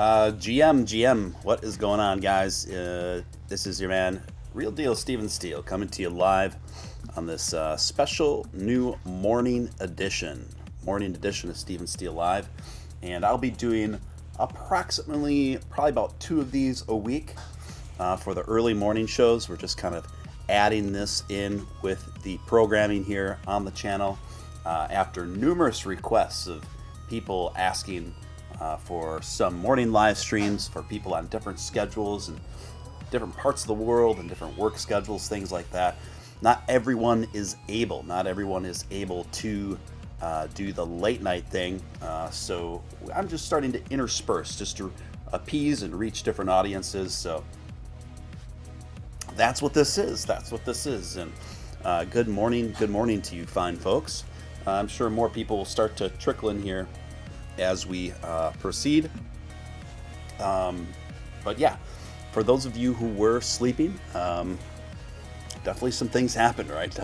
GM, what is going on, guys? This is your man, Real Deal Steele, coming to you live on this special new morning edition of Steele Live. And I'll be doing approximately, probably about 2 of these a week for the early morning shows. We're just kind of adding this in with the programming here on the channel after numerous requests of people asking for some morning live streams for people on different schedules and different parts of the world and different work schedules, things like that. Not everyone is able to do the late night thing. So I'm just starting to intersperse just to appease and reach different audiences. So that's what this is. And good morning to you fine folks. I'm sure more people will start to trickle in here as we proceed. But yeah, for those of you who were sleeping, definitely some things happened, right?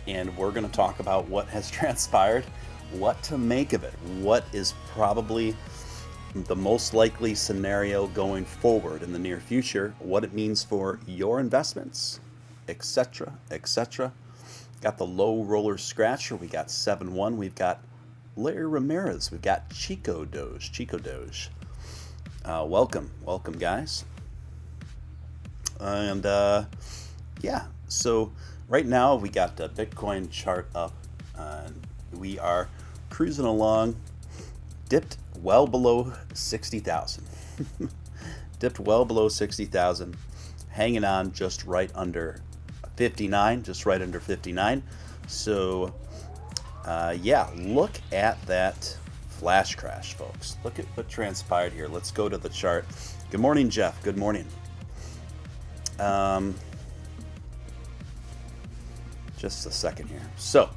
And we're going to talk about what has transpired, what to make of it, what is probably the most likely scenario going forward in the near future, what it means for your investments, etc., etc. Got the low roller scratcher. We got 7-1. We've got Larry Ramirez. We've got Chico Doge. Welcome, guys. And yeah, so right now we got the Bitcoin chart up, and we are cruising along. Dipped well below 60,000. Dipped well below 60,000. Hanging on just right under 59, So yeah, look at that flash crash, folks. Look at what transpired here. Let's go to the chart. Good morning, Jeff. Good morning. Just a second here. So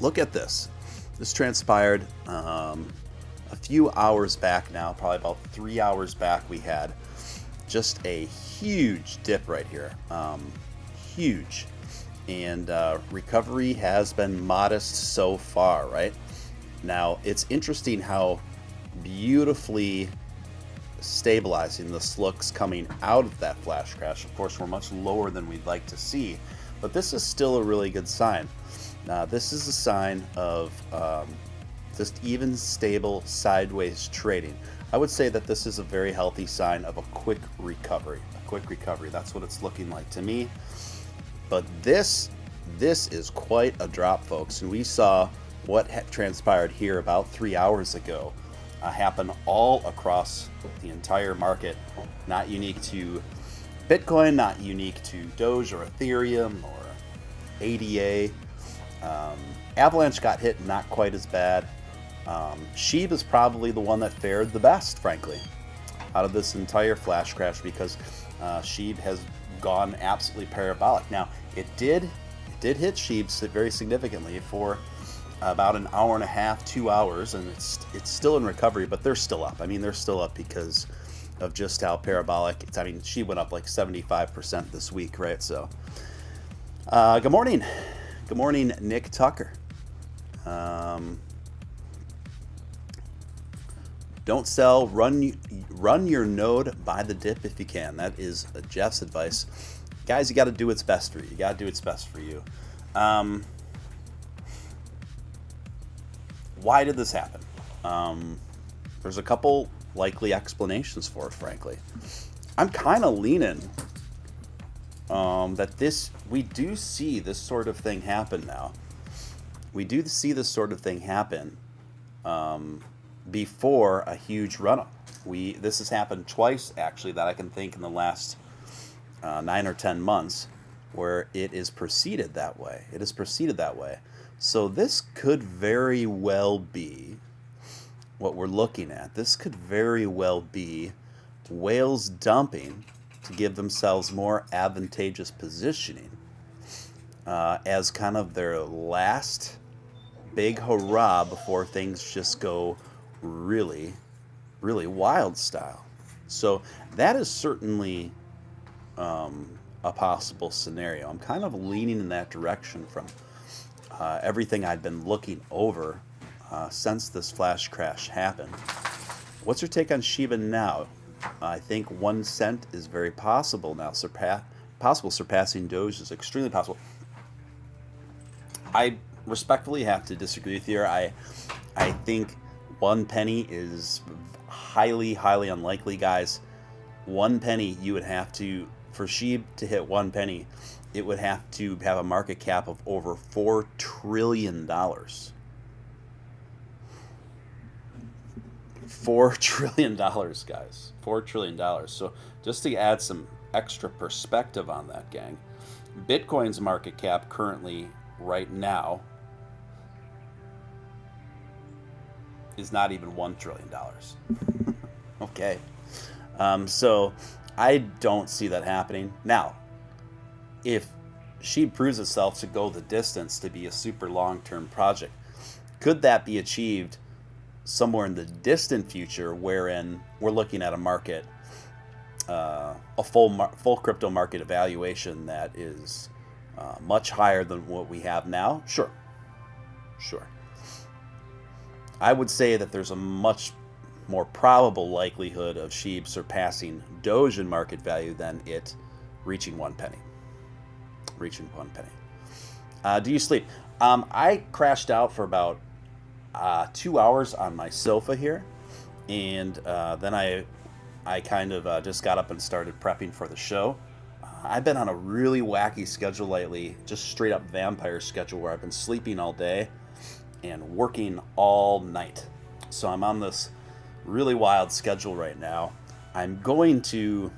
look at this. This transpired a few hours back now, probably about 3 hours back. We had just a huge dip right here, huge, and recovery has been modest so far. Right now, it's interesting how beautifully stabilizing this looks coming out of that flash crash. Of course, we're much lower than we'd like to see, but this is still a really good sign. This is a sign of just even stable sideways trading. I would say that this is a very healthy sign of a quick recovery. That's what it's looking like to me. But this is quite a drop, folks. And we saw what had transpired here about 3 hours ago happen all across the entire market. Not unique to Bitcoin, not unique to Doge or Ethereum or ADA. Avalanche got hit not quite as bad. SHIB is probably the one that fared the best, frankly, out of this entire flash crash, because SHIB has gone absolutely parabolic. Now, it did hit SHIB very significantly for about an hour and a half, 2 hours, and it's still in recovery, but they're still up. I mean, they're still up because of just how parabolic it's. I mean, SHIB went up like 75% this week, right? So, good morning, Nick Tucker. Don't sell, run your node, buy the dip if you can. That is Jeff's advice. Guys, you got to do what's best for you. Why did this happen? There's a couple likely explanations for it, frankly. I'm kind of leaning that we do see this sort of thing happen now. Before a huge run-up. This has happened twice, actually, that I can think in the last 9 or 10 months, where it is proceeded that way. So this could very well be what we're looking at. This could very well be whales dumping to give themselves more advantageous positioning as kind of their last big hurrah before things just go really, really wild style. So that is certainly a possible scenario. I'm kind of leaning in that direction from everything I've been looking over since this flash crash happened. What's your take on Shiba now? I think 1 cent is very possible now. Surpassing Doge is extremely possible. I respectfully have to disagree with you. I think 1 penny is highly, highly unlikely, guys. 1 penny, you would have to, for SHIB to hit 1 penny, it would have to have a market cap of over $4 trillion. $4 trillion, guys. $4 trillion. So just to add some extra perspective on that, gang, Bitcoin's market cap currently, right now, is not even $1 trillion. Okay. So I don't see that happening. Now, if SHIB proves itself to go the distance to be a super long-term project, could that be achieved somewhere in the distant future, wherein we're looking at a market, a full crypto market evaluation that is much higher than what we have now? Sure. I would say that there's a much more probable likelihood of SHIB surpassing Doge in market value than it reaching 1 penny. Do you sleep? I crashed out for about 2 hours on my sofa here, and then I kind of just got up and started prepping for the show. I've been on a really wacky schedule lately, just straight up vampire schedule, where I've been sleeping all day and working all night. So I'm on this really wild schedule right now. I'm going to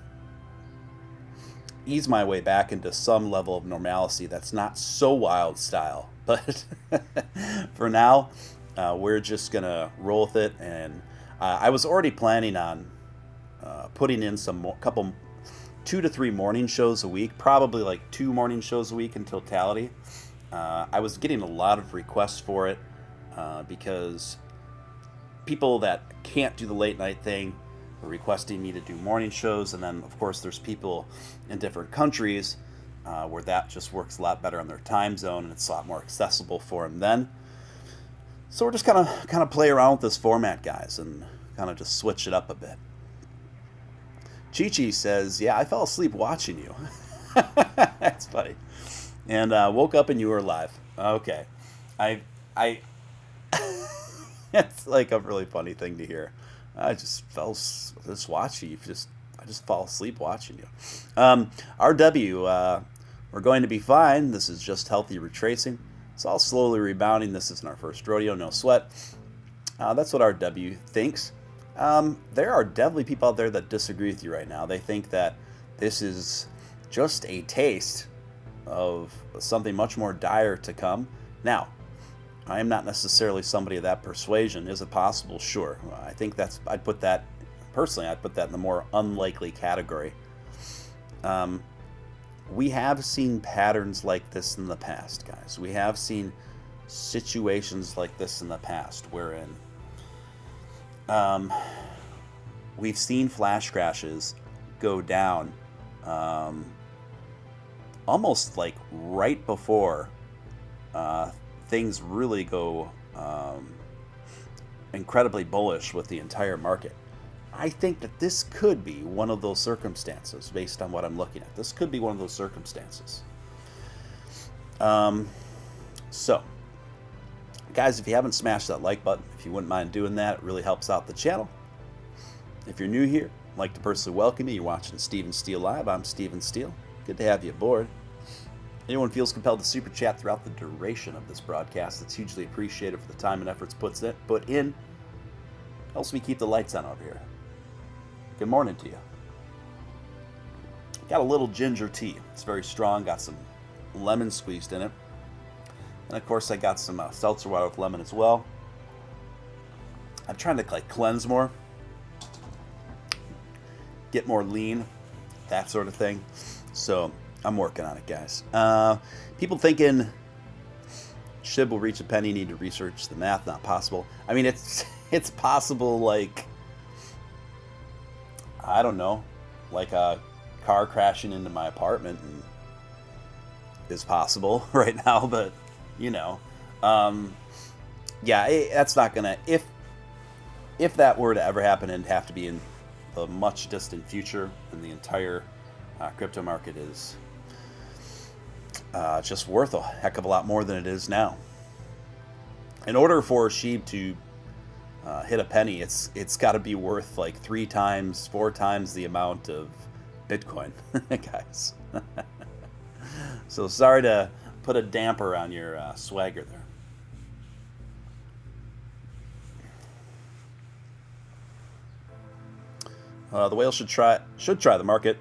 ease my way back into some level of normalcy that's not so wild style, but for now, we're just gonna roll with it. And I was already planning on putting in couple 2 to 3 morning shows a week, probably like 2 morning shows a week in totality. I was getting a lot of requests for it because people that can't do the late night thing are requesting me to do morning shows, and then of course there's people in different countries where that just works a lot better on their time zone, and it's a lot more accessible for them then. So we're just kind of play around with this format, guys, and kind of just switch it up a bit. Chi-Chi says, yeah, I fell asleep watching you. That's funny. And woke up and you were live. Okay. I it's like a really funny thing to hear. I just watching you. I just fall asleep watching you. RW, we're going to be fine. This is just healthy retracing. It's all slowly rebounding. This isn't our first rodeo, no sweat. That's what RW thinks. There are definitely people out there that disagree with you right now. They think that this is just a taste of something much more dire to come. Now, I am not necessarily somebody of that persuasion. Is it possible? Sure. I think I'd put that in the more unlikely category. We have seen patterns like this in the past, guys. We have seen situations like this in the past, wherein we've seen flash crashes go down almost like right before things really go incredibly bullish with the entire market. I think that this could be one of those circumstances based on what I'm looking at. This could be one of those circumstances. So, guys, if you haven't smashed that like button, if you wouldn't mind doing that, it really helps out the channel. If you're new here, I'd like to personally welcome you. You're watching Steele Live. I'm Steele. Good to have you aboard. Anyone feels compelled to super chat throughout the duration of this broadcast, it's hugely appreciated for the time and efforts put in. Helps me keep the lights on over here. Good morning to you. Got a little ginger tea. It's very strong. Got some lemon squeezed in it. And of course I got some seltzer water with lemon as well. I'm trying to cleanse more. Get more lean. That sort of thing. So I'm working on it, guys. People thinking SHIB will reach a penny, need to research the math. Not possible. I mean, it's possible, like, I don't know, like a car crashing into my apartment is possible right now, but, you know, yeah, that's not gonna, if that were to ever happen, it'd have to be in the much distant future, and the entire crypto market is just worth a heck of a lot more than it is now. In order for SHIB to hit a penny, it's got to be worth like 3 times, 4 times the amount of Bitcoin, guys. So sorry to put a damper on your swagger there. The whale should try the market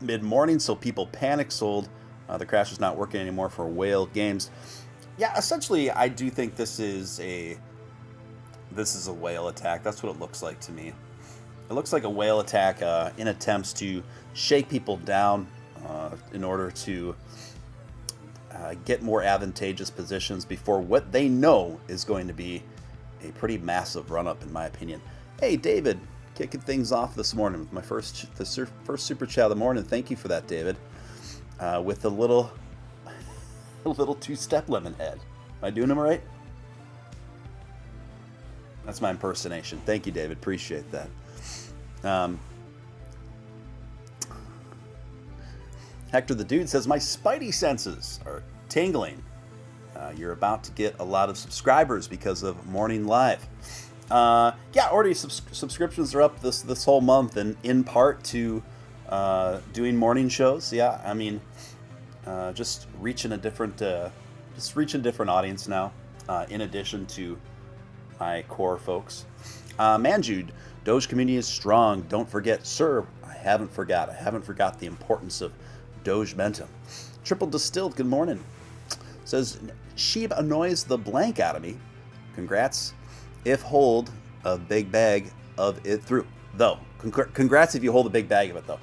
mid-morning, so people panic sold. The crash is not working anymore for whale games. Yeah, essentially, I do think this is a whale attack. That's what it looks like to me. It looks like a whale attack in attempts to shake people down in order to get more advantageous positions before what they know is going to be a pretty massive run-up, in my opinion. Hey, David, kicking things off this morning with my first super chat of the morning. Thank you for that, David. With a little 2-step lemon head. Am I doing them right? That's my impersonation. Thank you, David. Appreciate that. Hector the Dude says, my spidey senses are tingling. You're about to get a lot of subscribers because of Morning Live. Yeah, already subscriptions are up this whole month, and in part to doing morning shows. Yeah, I mean, just reaching a different audience now. In addition to my core folks. Manjude, Doge community is strong. Don't forget, sir. I haven't forgot the importance of Doge Mentum. Triple Distilled, good morning. Says, SHIB annoys the blank out of me. Congrats. If hold a big bag of it through. Though, congrats if you hold a big bag of it, though.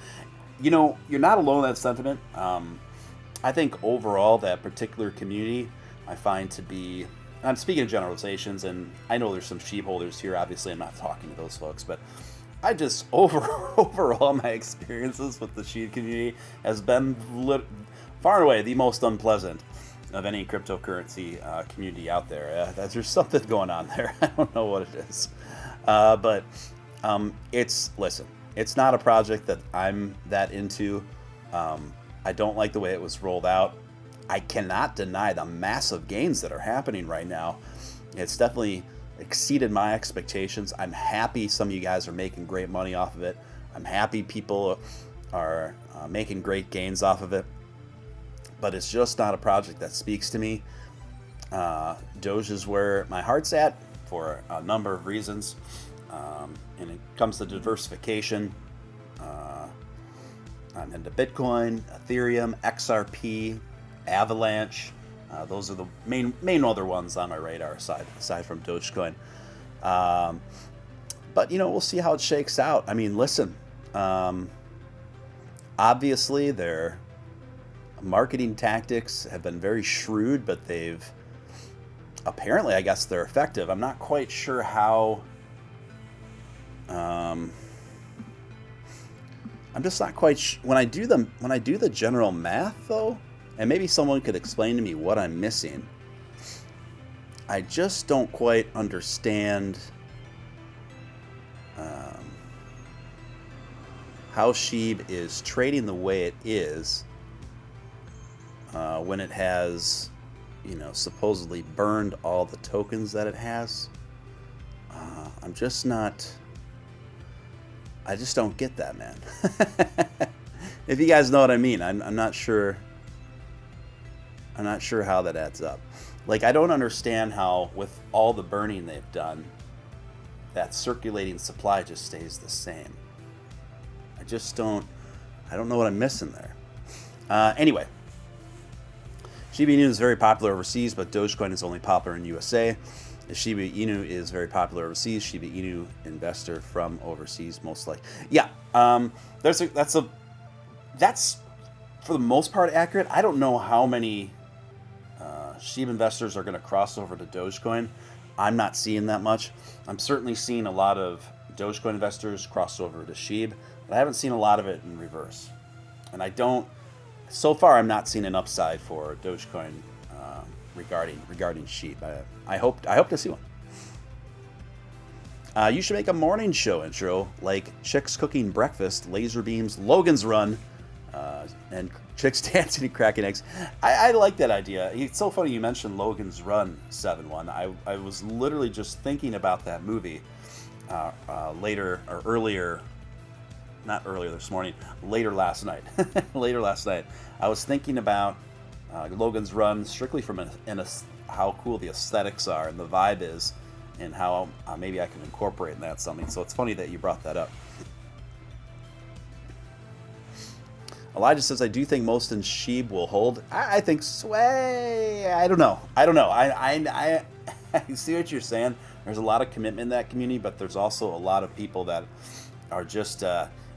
You know, you're not alone in that sentiment. I think overall, that particular community, I find to be, I'm speaking of generalizations, and I know there's some SHIB holders here. Obviously, I'm not talking to those folks, but I just, overall, my experiences with the SHIB community has been far and away the most unpleasant of any cryptocurrency community out there. There's something going on there. I don't know what it is. But listen, it's not a project that I'm that into. I don't like the way it was rolled out. I cannot deny the massive gains that are happening right now. It's definitely exceeded my expectations. I'm happy some of you guys are making great money off of it. I'm happy people are making great gains off of it. But it's just not a project that speaks to me. Doge is where my heart's at for a number of reasons. And it comes to diversification. I'm into Bitcoin, Ethereum, XRP, Avalanche. Those are the main other ones on my radar aside from Dogecoin. But, you know, we'll see how it shakes out. I mean, listen, obviously their marketing tactics have been very shrewd, but they've apparently, I guess, they're effective. I'm not quite sure how. I'm just not quite when I do the general math, though, and maybe someone could explain to me what I'm missing. I just don't quite understand how SHIB is trading the way it is when it has, you know, supposedly burned all the tokens that it has. I'm just not. I just don't get that, man. If you guys know what I mean, I'm not sure. I'm not sure how that adds up. Like, I don't understand how, with all the burning they've done, that circulating supply just stays the same. I just don't. I don't know what I'm missing there. Anyway, Shiba Inu is very popular overseas, but Dogecoin is only popular in USA. If Shiba Inu is very popular overseas, Shiba Inu investor from overseas, most likely. Yeah, that's for the most part accurate. I don't know how many SHIB investors are going to cross over to Dogecoin. I'm not seeing that much. I'm certainly seeing a lot of Dogecoin investors cross over to SHIB, but I haven't seen a lot of it in reverse. And so far, I'm not seeing an upside for Dogecoin regarding SHIB. I hope to see one. You should make a morning show intro, like chicks cooking breakfast, laser beams, Logan's Run, and chicks dancing and cracking eggs. I like that idea. It's so funny you mentioned Logan's Run 7-1. I was literally just thinking about that movie later this morning, later last night. I was thinking about Logan's Run strictly from how cool the aesthetics are and the vibe is, and how maybe I can incorporate in that something. So it's funny that you brought that up. Elijah says, I do think most in SHIB will hold. I think sway. I don't know. I see what you're saying. There's a lot of commitment in that community, but there's also a lot of people that are just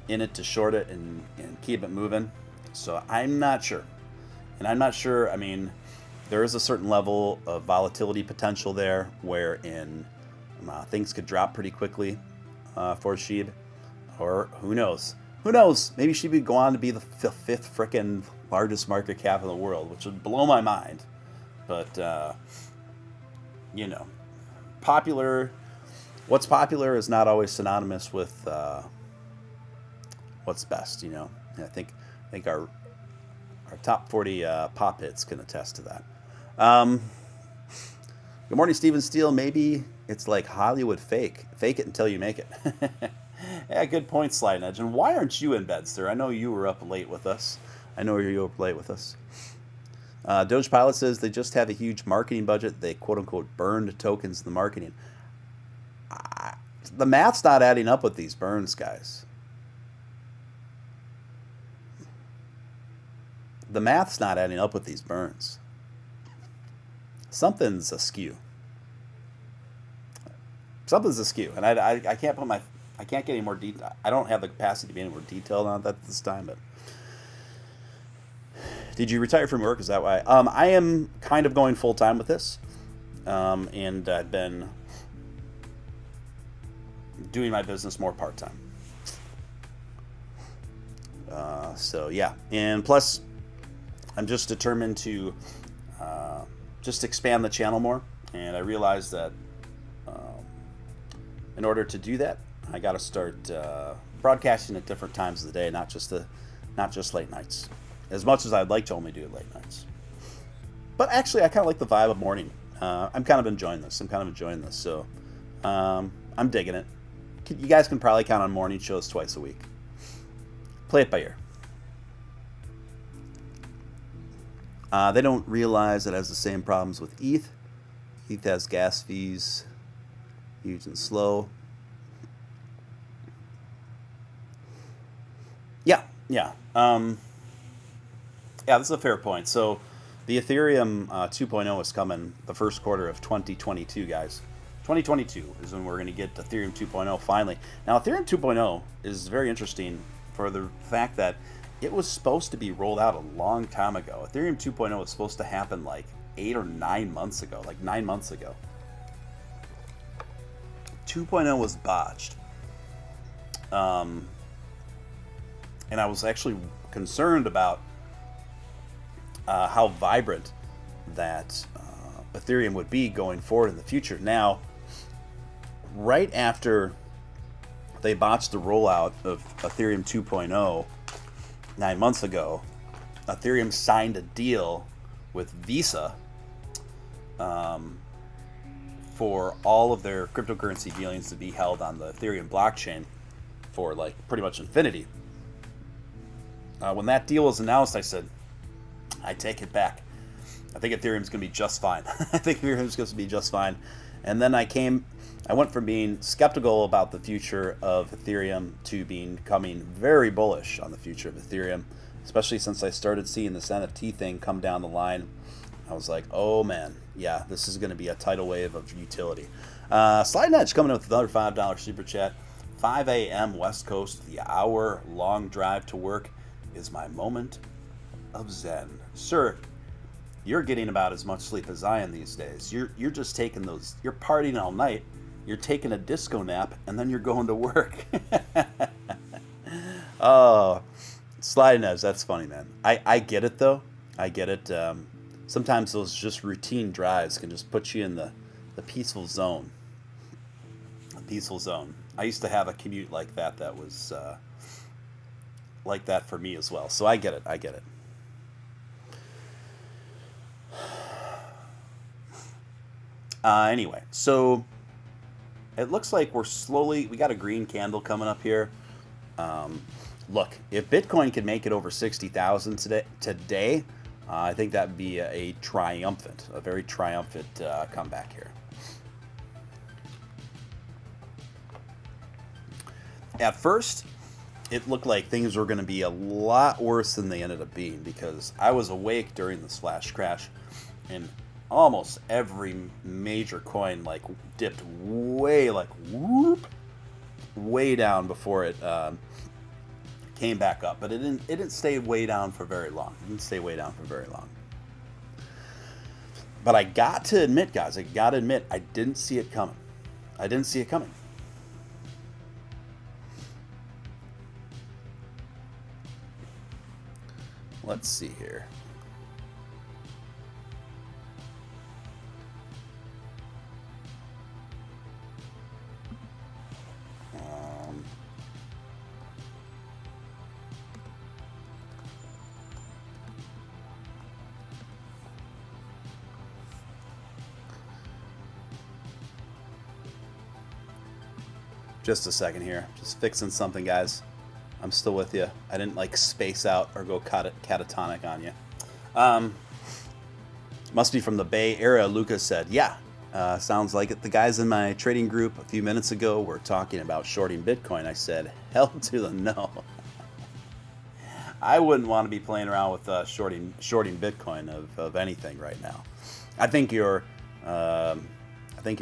in it to short it and keep it moving. So I'm not sure. And I'm not sure, I mean, there is a certain level of volatility potential there wherein things could drop pretty quickly for SHIB. Or who knows? Who knows? Maybe SHIB would go on to be the fifth frickin' largest market cap in the world, which would blow my mind. But, you know, what's popular is not always synonymous with what's best, you know. And I think our top 40 pop hits can attest to that. Good morning, Steven Steele. Maybe it's like Hollywood fake. Fake it until you make it. Yeah, good point, Slide Edge. And why aren't you in bed, sir? I know you were up late with us. Doge Pilot says they just have a huge marketing budget. They quote-unquote burned tokens in the marketing. The math's not adding up with these burns, guys. The math's not adding up with these burns. Something's askew. And I can't get any more detail. I don't have the capacity to be any more detailed on that this time. But did you retire from work? Is that why? I am kind of going full time with this, and I've been doing my business more part time. So yeah, and plus, I'm just determined to just expand the channel more, and I realized that in order to do that, I got to start broadcasting at different times of the day, not just late nights. As much as I'd like to only do it late nights, but actually, I kind of like the vibe of morning. I'm kind of enjoying this. So I'm digging it. You guys can probably count on morning shows twice a week. Play it by ear. They don't realize it has the same problems with ETH. ETH has gas fees, huge and slow. Yeah. Yeah, this is a fair point. So the Ethereum 2.0 is coming the first quarter of 2022, guys. 2022 is when we're going to get Ethereum 2.0 finally. Now, Ethereum 2.0 is very interesting for the fact that it was supposed to be rolled out a long time ago. Ethereum 2.0 was supposed to happen like 8 or 9 months ago, 9 months ago. 2.0 was botched. And I was actually concerned about how vibrant that Ethereum would be going forward in the future. Now, right after they botched the rollout of Ethereum 2.0 9 months ago, Ethereum signed a deal with Visa for all of their cryptocurrency dealings to be held on the Ethereum blockchain for like pretty much infinity. When that deal was announced, I said, I take it back. I think Ethereum's going to be just fine. And then I went from being skeptical about the future of Ethereum to becoming very bullish on the future of Ethereum, especially since I started seeing this NFT thing come down the line. I was like, oh man, yeah, this is going to be a tidal wave of utility. Slide Edge coming in with another $5 super chat. 5 a.m. West Coast, the hour-long drive to work is my moment of zen. Sir, you're getting about as much sleep as I am these days. You're just taking those, you're partying all night, you're taking a disco nap, and then you're going to work. Oh, Sliding Edge, that's funny, man. I get it, though. I get it. sometimes those just routine drives can just put you in the peaceful zone. A peaceful zone. I used to have a commute like that was like that for me as well. So I get it. I get it. Anyway, so it looks like we got a green candle coming up here. Look, if Bitcoin can make it over 60,000 today, I think that'd be a very triumphant comeback here. At first, it looked like things were going to be a lot worse than they ended up being, because I was awake during this flash crash, and almost every major coin like dipped way down before it came back up. But it didn't stay way down for very long. But I got to admit, guys, I didn't see it coming. Let's see here. Just a second here. Just fixing something, guys. I'm still with you. I didn't like space out or go catatonic on you. Must be from the Bay Area, Lucas said. Yeah, sounds like it. The guys in my trading group a few minutes ago were talking about shorting Bitcoin. I said, hell to the no. I wouldn't want to be playing around with shorting Bitcoin of anything right now. I think your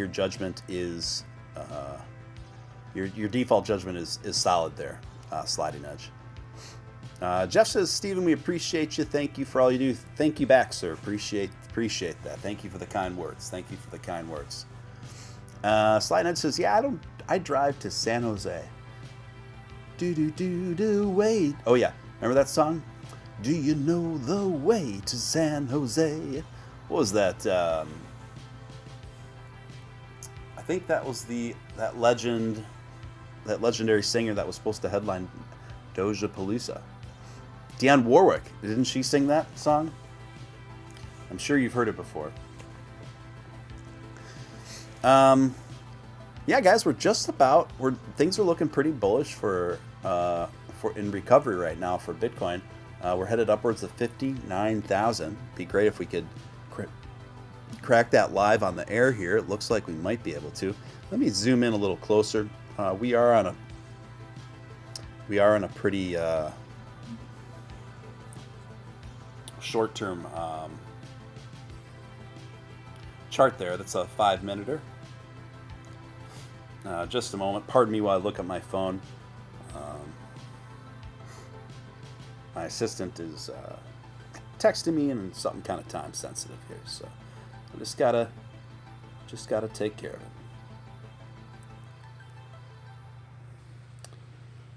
judgment is your default judgment is solid there. Sliding Edge. Jeff says, Stephen, we appreciate you. Thank you for all you do. Thank you back, sir. Appreciate that. Thank you for the kind words. Sliding Edge says, yeah, I drive to San Jose. Wait. Oh yeah, remember that song? Do you know the way to San Jose? What was that? I think that was that legendary singer that was supposed to headline Dojapalooza. Dionne Warwick, didn't she sing that song? I'm sure you've heard it before. Yeah, guys, things are looking pretty bullish for in recovery right now for Bitcoin. We're headed upwards of 59,000. Be great if we could crack that live on the air here. It looks like we might be able to. Let me zoom in a little closer. We are on a pretty short-term chart there. That's a 5-minuter. Just a moment. Pardon me while I look at my phone. My assistant is texting me, and something kind of time sensitive here, so I just gotta take care of it.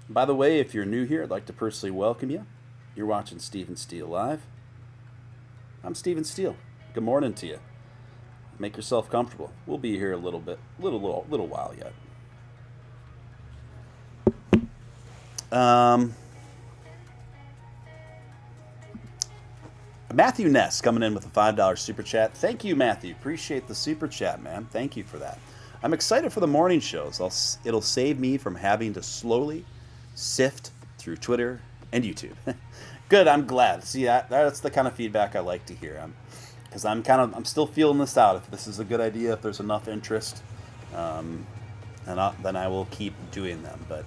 By the way, if you're new here, I'd like to personally welcome you. You're watching Stephen Steele Live. I'm Stephen Steele. Good morning to you. Make yourself comfortable. We'll be here a little while yet. Matthew Ness coming in with a $5 super chat. Thank you, Matthew. Appreciate the super chat, man. Thank you for that. I'm excited for the morning shows. It'll save me from having to slowly sift through Twitter and YouTube. Good, I'm glad. See, that's the kind of feedback I like to hear. Because I'm still feeling this out. If this is a good idea, if there's enough interest, then I will keep doing them. But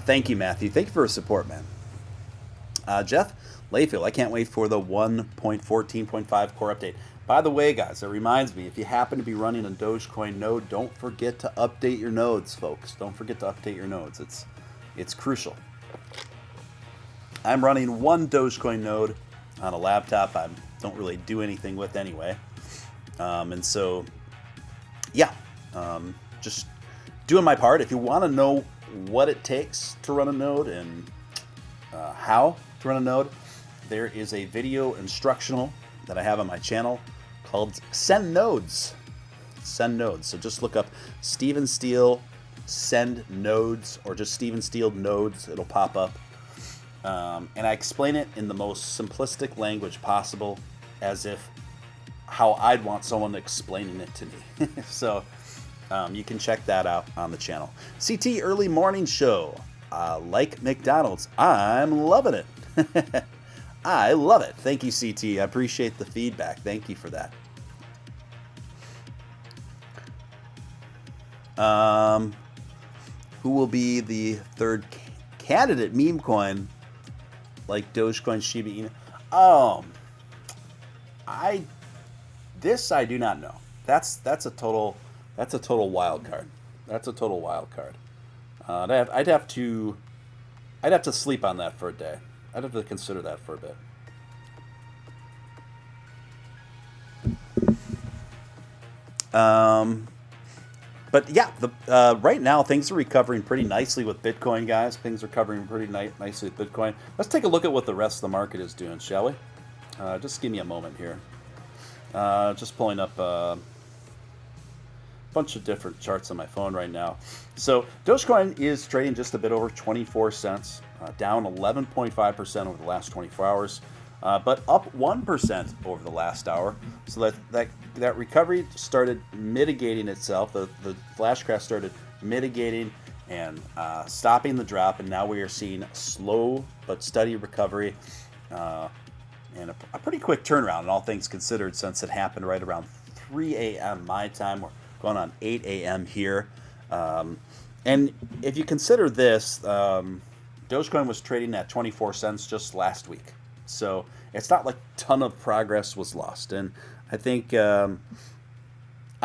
thank you, Matthew. Thank you for your support, man. Jeff Layfield, I can't wait for the 1.14.5 core update. By the way, guys, it reminds me, if you happen to be running a Dogecoin node, don't forget to update your nodes, folks. Don't forget to update your nodes. It's crucial. I'm running one Dogecoin node on a laptop I don't really do anything with anyway. And so, yeah, just doing my part. If you want to know what it takes to run a node and how to run a node, there is a video instructional that I have on my channel called Send Nodes. Send Nodes. So just look up Steven Steele Send Nodes, or just Steven Steele Nodes. It'll pop up. And I explain it in the most simplistic language possible, as if how I'd want someone explaining it to me. So you can check that out on the channel. CT Early Morning Show. Like McDonald's. I'm loving it. I love it. Thank you, CT. I appreciate the feedback. Thank you for that. Who will be the third candidate meme coin like Dogecoin, Shiba Inu? I do not know. That's a total wild card. That's a total wild card. I'd have to sleep on that for a day. I'd have to consider that for a bit. But yeah, right now things are recovering pretty nicely with Bitcoin, guys. Things are recovering pretty nicely with Bitcoin. Let's take a look at what the rest of the market is doing, shall we? Just give me a moment here. Just pulling up a bunch of different charts on my phone right now. So Dogecoin is trading just a bit over 24 cents, down 11.5% over the last 24 hours. But up 1% over the last hour. So that recovery started mitigating itself. The flash crash started mitigating and stopping the drop, and now we are seeing slow but steady recovery and a pretty quick turnaround, all things considered, since it happened right around 3 a.m. my time. We're going on 8 a.m. here. And if you consider this, Dogecoin was trading at 24 cents just last week. So it's not like a ton of progress was lost. And I think I'm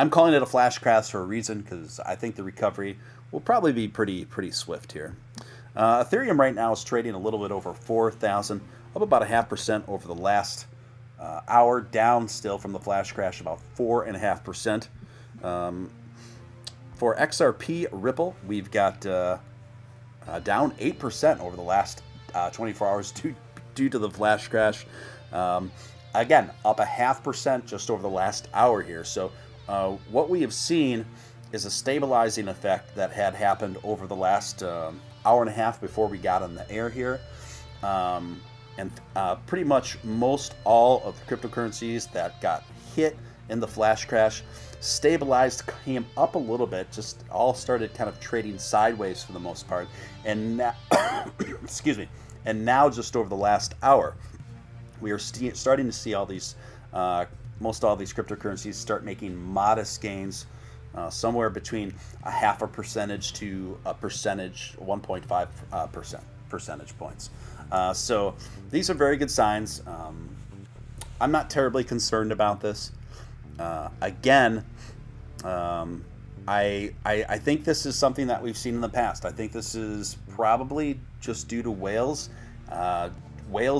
calling it a flash crash for a reason, because I think the recovery will probably be pretty swift here. Ethereum right now is trading a little bit over 4,000, up about 0.5% over the last hour, down still from the flash crash about 4.5%. For XRP Ripple, we've got down 8% over the last 24 hours due to the flash crash. Again, up 0.5% just over the last hour here. So what we have seen is a stabilizing effect that had happened over the last hour and a half before we got on the air here. And pretty much most all of the cryptocurrencies that got hit in the flash crash stabilized, came up a little bit, just all started kind of trading sideways for the most part. And now, excuse me, and now just over the last hour, we are starting to see all these, most all these cryptocurrencies start making modest gains, somewhere between 0.5% to 1.5% percentage points. So these are very good signs. I'm not terribly concerned about this. Again, I think this is something that we've seen in the past. I think this is probably just due to whales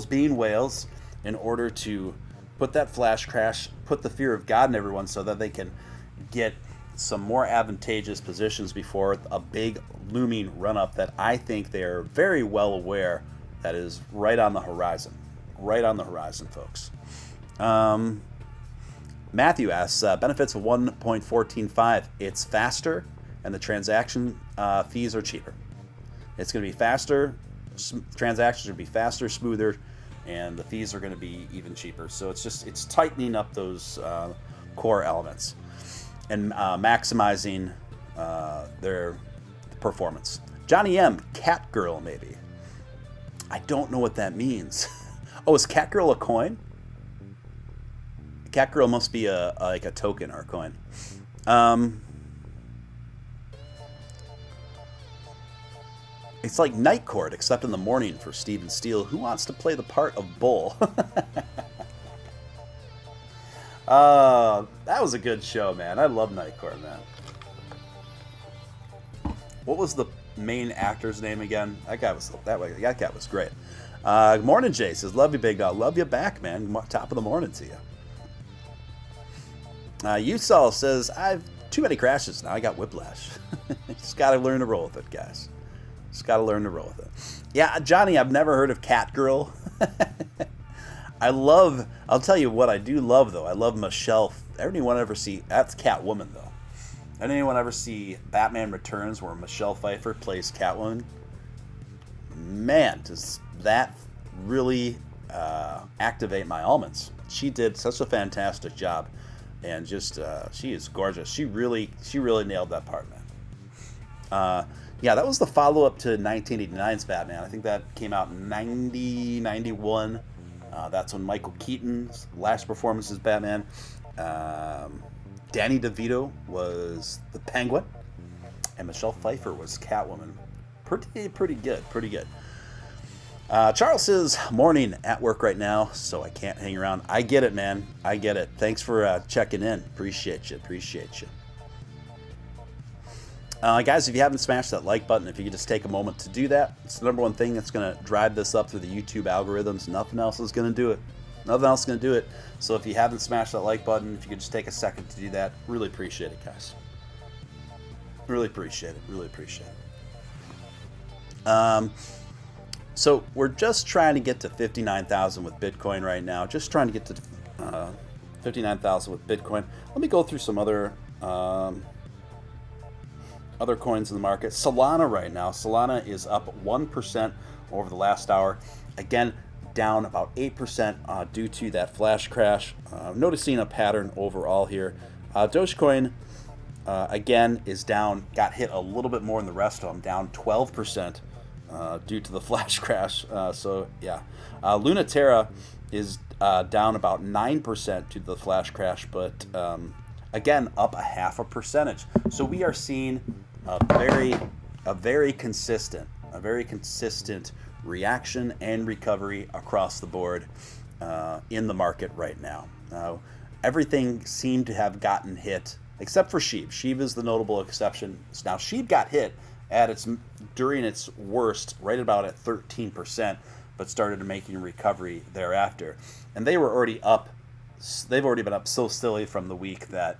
being whales, in order to put that flash crash, put the fear of God in everyone, so that they can get some more advantageous positions before a big looming run-up that I think they are very well aware that is right on the horizon. Right on the horizon, folks. Matthew asks, benefits of 1.145. It's faster, and the transaction fees are cheaper. It's going to be faster. Transactions are going to be faster, smoother, and the fees are going to be even cheaper. So it's tightening up those core elements and maximizing their performance. Johnny M, Cat Girl, maybe. I don't know what that means. Oh, is Cat Girl a coin? Cat Girl must be like a token or a coin. It's like Night Court, except in the morning for Steven Steele. Who wants to play the part of Bull? That was a good show, man. I love Night Court, man. What was the main actor's name again? That guy was great. Morning, Jay says, love you, big dog. Love you back, man. Top of the morning to you. Usal says, I've too many crashes now. I got whiplash. Just got to learn to roll with it, guys. Just got to learn to roll with it. Yeah, Johnny, I've never heard of Cat Girl. I'll tell you what I do love, though. I love Michelle. Anyone ever see, that's Catwoman, though. Anyone ever see Batman Returns where Michelle Pfeiffer plays Catwoman? Man, does that really activate my almonds. She did such a fantastic job. And just, she is gorgeous. She really nailed that part, man. Yeah, that was the follow-up to 1989's Batman. I think that came out in 90, 91. That's when Michael Keaton's last performance as Batman. Danny DeVito was the Penguin, and Michelle Pfeiffer was Catwoman. Pretty good. Charles says, morning at work right now, so I can't hang around. I get it, man. I get it. Thanks for checking in. Appreciate you. Guys, if you haven't smashed that like button, if you could just take a moment to do that, it's the number one thing that's going to drive this up through the YouTube algorithms. Nothing else is going to do it. So if you haven't smashed that like button, if you could just take a second to do that, really appreciate it, guys. Really appreciate it. So we're just trying to get to 59,000 with Bitcoin right now. Just trying to get to 59,000 with Bitcoin. Let me go through some other coins in the market. Solana right now. Solana is up 1% over the last hour. Again, down about 8% due to that flash crash. Noticing a pattern overall here. Dogecoin, again, is down. Got hit a little bit more than the rest of them. Down 12%. Due to the flash crash. So yeah, Lunaterra is down about 9% due to the flash crash, but again up a 0.5%. So we are seeing a very consistent reaction and recovery across the board in the market right now. Everything seemed to have gotten hit except for SHIB. SHIB is the notable exception. Now SHIB got hit during its worst, right about at 13%, but started making a recovery thereafter. And they were already up. They've already been up so silly from the week that,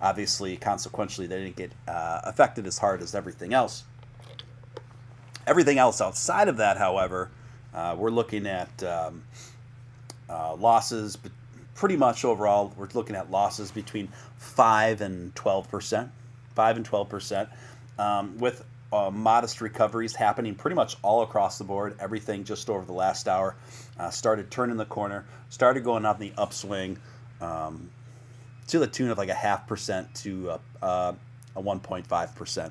obviously, consequentially, they didn't get affected as hard as everything else. Everything else outside of that, however, we're looking at losses. But pretty much overall, we're looking at losses between 5 and 12%. 5 and 12%. With modest recoveries happening pretty much all across the board. Everything just over the last hour started turning the corner, started going on the upswing to the tune of like a 0.5% to a 1.5%.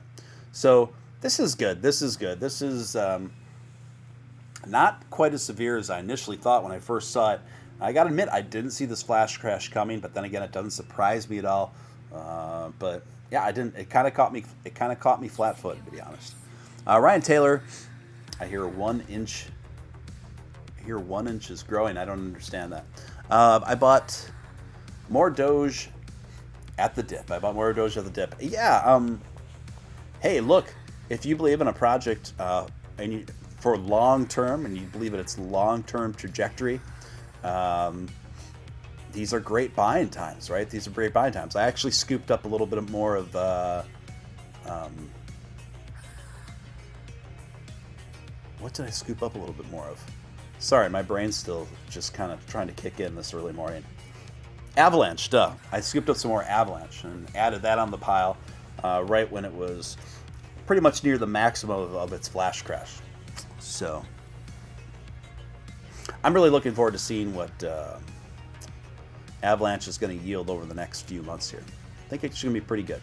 So this is good. This is not quite as severe as I initially thought when I first saw it. I got to admit, I didn't see this flash crash coming, but then again, it doesn't surprise me at all. But yeah, I didn't. It kind of caught me flat-footed, to be honest. Ryan Taylor, I hear 1 inch. I hear 1 inch is growing. I don't understand that. I bought more Doge at the dip. Yeah. Hey, look. If you believe in a project for long term, and you believe in its long-term trajectory, these are great buying times, right? These are great buying times. I actually scooped up a little bit more of what did I scoop up a little bit more of? Sorry, my brain's still just kind of trying to kick in this early morning. Avalanche, duh. I scooped up some more Avalanche and added that on the pile right when it was pretty much near the maximum of its flash crash. So I'm really looking forward to seeing what Avalanche is going to yield over the next few months here. I think it's going to be pretty good.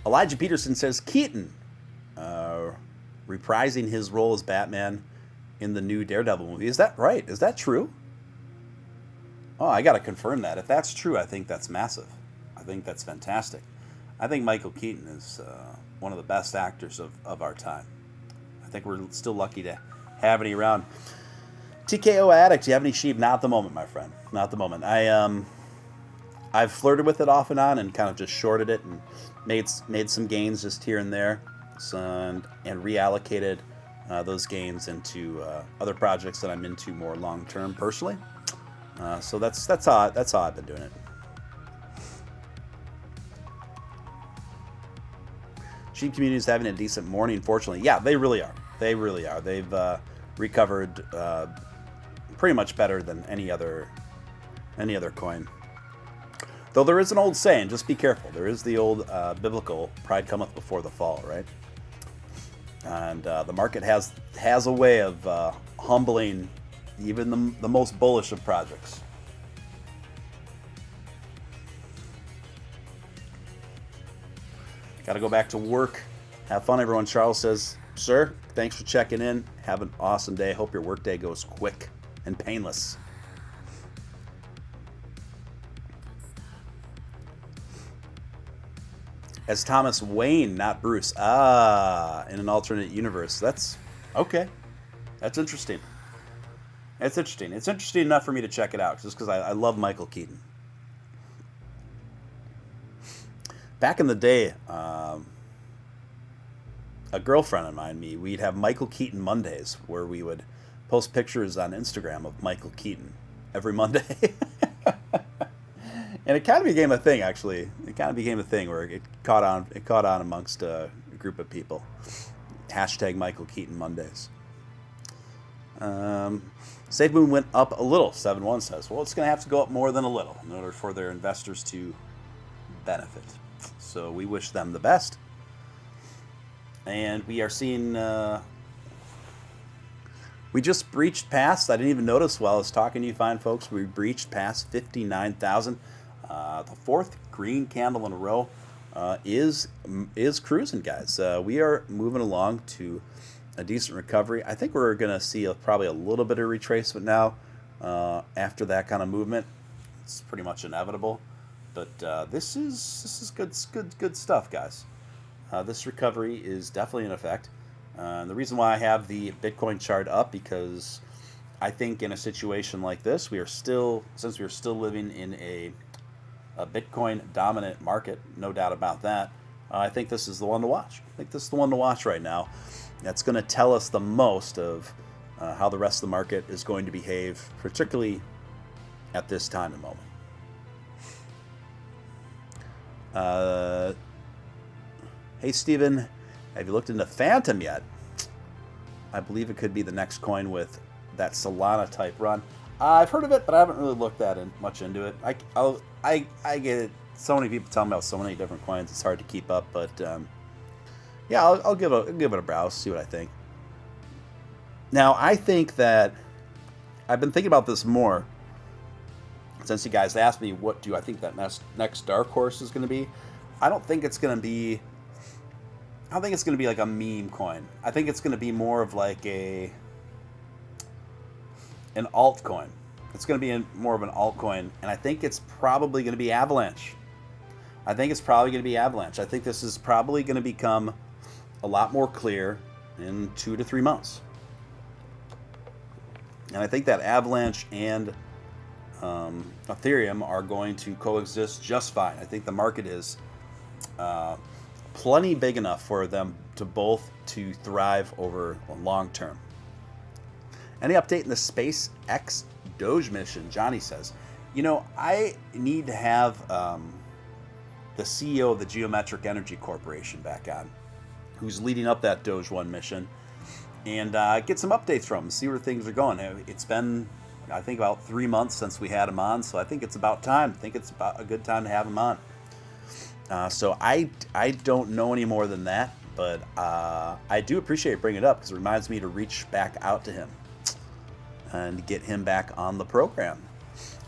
Elijah Peterson says Keaton reprising his role as Batman in the new Daredevil movie. Is that right? Is that true? Oh, I got to confirm that. If that's true, I think that's massive. I think that's fantastic. I think Michael Keaton is one of the best actors of our time. I think we're still lucky to have any around. TKO Addict, do you have any SHIB? Not at the moment, my friend. Not at the moment. I've flirted with it off and on and kind of just shorted it and made some gains just here and there, and reallocated those gains into other projects that I'm into more long term personally. So that's how I've been doing it. SHIB community is having a decent morning, fortunately. Yeah, they really are. They've recovered pretty much better than any other coin. Though there is an old saying, just be careful. There is the old biblical "pride cometh before the fall," right? And the market has a way of humbling even the most bullish of projects. Got to go back to work. Have fun, everyone. Charles says, "Sir, thanks for checking in. Have an awesome day. Hope your workday goes quick and painless." As Thomas Wayne, not Bruce. In an alternate universe. That's okay. That's interesting. It's interesting. It's interesting enough for me to check it out, just because I love Michael Keaton. Back in the day, a girlfriend of mine, we'd have Michael Keaton Mondays, where we would post pictures on Instagram of Michael Keaton every Monday. And it kind of became a thing, actually. It kind of became a thing where it caught on amongst a group of people. Hashtag Michael Keaton Mondays. SafeMoon went up a little, 7-1 says. Well, it's going to have to go up more than a little in order for their investors to benefit. So we wish them the best. And we are seeing... we just breached past, I didn't even notice while I was talking to you fine folks, we breached past 59,000. The fourth green candle in a row is cruising, guys. We are moving along to a decent recovery. I think we're going to see probably a little bit of retracement now after that kind of movement. It's pretty much inevitable, but this is good stuff, guys. This recovery is definitely in effect. The reason why I have the Bitcoin chart up, because I think in a situation like this, since we are still living in a Bitcoin dominant market, no doubt about that. I think this is the one to watch. I think this is the one to watch right now. That's going to tell us the most of how the rest of the market is going to behave, particularly at this time and moment. Hey, Steven, have you looked into Phantom yet? I believe it could be the next coin with that Solana type run. I've heard of it, but I haven't really looked much into it. I get it. So many people tell me about so many different coins. It's hard to keep up, but yeah, I'll give it a browse, see what I think. Now, I think that I've been thinking about this more since you guys asked me what do I think that next dark horse is going to be. I don't think it's going to be like a meme coin. I think it's going to be more of like an altcoin. It's going to be more of an altcoin, and I think it's probably going to be Avalanche. I think this is probably going to become a lot more clear in 2 to 3 months. And I think that Avalanche and Ethereum are going to coexist just fine. I think the market is plenty big enough for them to both to thrive over the long term. Any update in the SpaceX Doge mission? Johnny says, I need to have the CEO of the Geometric Energy Corporation back on, who's leading up that Doge 1 mission, and get some updates from him, see where things are going. It's been, I think, about 3 months since we had him on, so I think it's about time. I think it's about a good time to have him on. So I don't know any more than that, but I do appreciate bringing it up because it reminds me to reach back out to him and get him back on the program.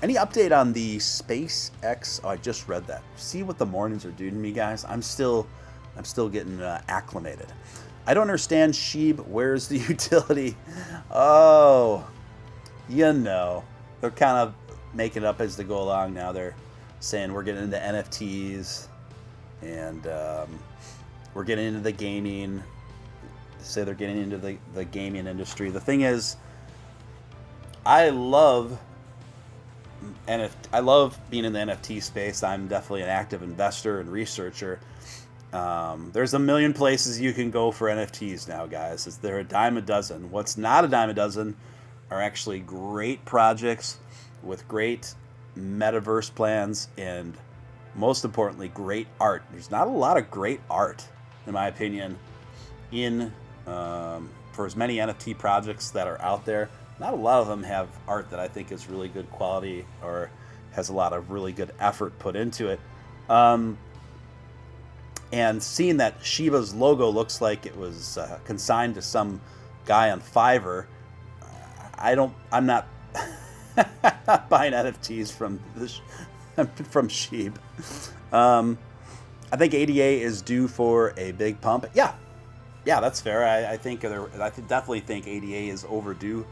Any update on the SpaceX? Oh, I just read that. See what the mornings are doing to me, guys? I'm still getting acclimated. I don't understand SHIB. Where's the utility? Oh, they're kind of making it up as they go along now. They're saying we're getting into NFTs and we're getting into the gaming. They say they're getting into the gaming industry. The thing is, I love being in the NFT space. I'm definitely an active investor and researcher. There's a million places you can go for NFTs now, guys. They're a dime a dozen. What's not a dime a dozen are actually great projects with great metaverse plans and, most importantly, great art. There's not a lot of great art, in my opinion, for as many NFT projects that are out there. not a lot of them have art that I think is really good quality or has a lot of really good effort put into it. And seeing that Shiba's logo looks like it was consigned to some guy on Fiverr, I'm not buying NFTs from from SHIB. I think ADA is due for a big pump. Yeah, that's fair. I definitely think ADA is overdue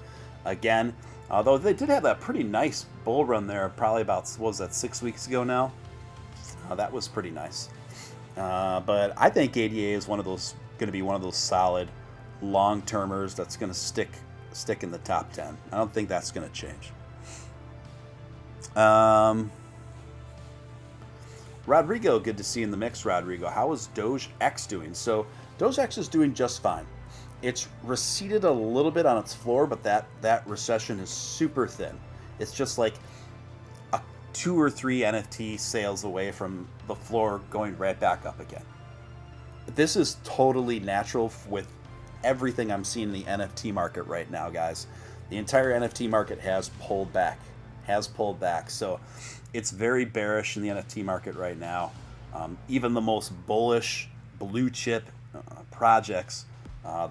again. Although they did have that pretty nice bull run there, probably about, what was that, 6 weeks ago now? That was pretty nice. But I think ADA is going to be one of those solid long-termers that's going to stick in the top 10. I don't think that's going to change. Rodrigo, good to see in the mix, Rodrigo. How is Doge X doing? So Doge X is doing just fine. It's receded a little bit on its floor, but that recession is super thin. It's just like 2 or 3 NFT sales away from the floor going right back up again. This is totally natural with everything I'm seeing in the NFT market right now, guys. The entire NFT market has pulled back. So it's very bearish in the NFT market right now. Even the most bullish blue chip projects,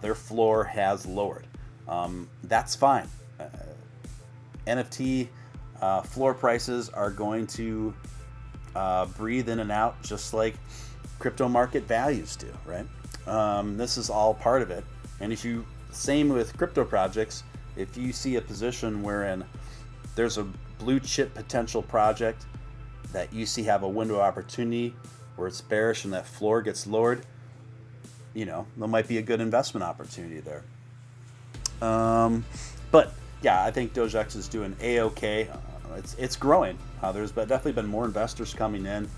their floor has lowered. That's fine. NFT floor prices are going to breathe in and out just like crypto market values do, right? This is all part of it. And same with crypto projects, if you see a position wherein there's a blue chip potential project that you see have a window of opportunity where it's bearish and that floor gets lowered, there might be a good investment opportunity there. But yeah, I think DogeX is doing A-okay. It's growing. There's definitely been more investors coming in.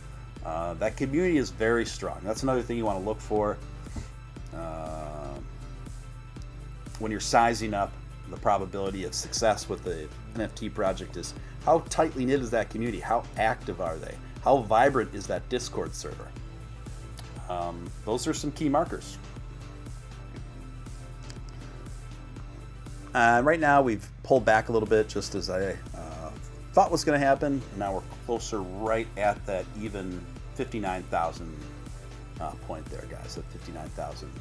That community is very strong. That's another thing you want to look for when you're sizing up the probability of success with the NFT project is how tightly knit is that community? How active are they? How vibrant is that Discord server? Those are some key markers. Right now we've pulled back a little bit just as I thought was going to happen. Now we're closer right at that even 59,000 point there, guys, at 59,000.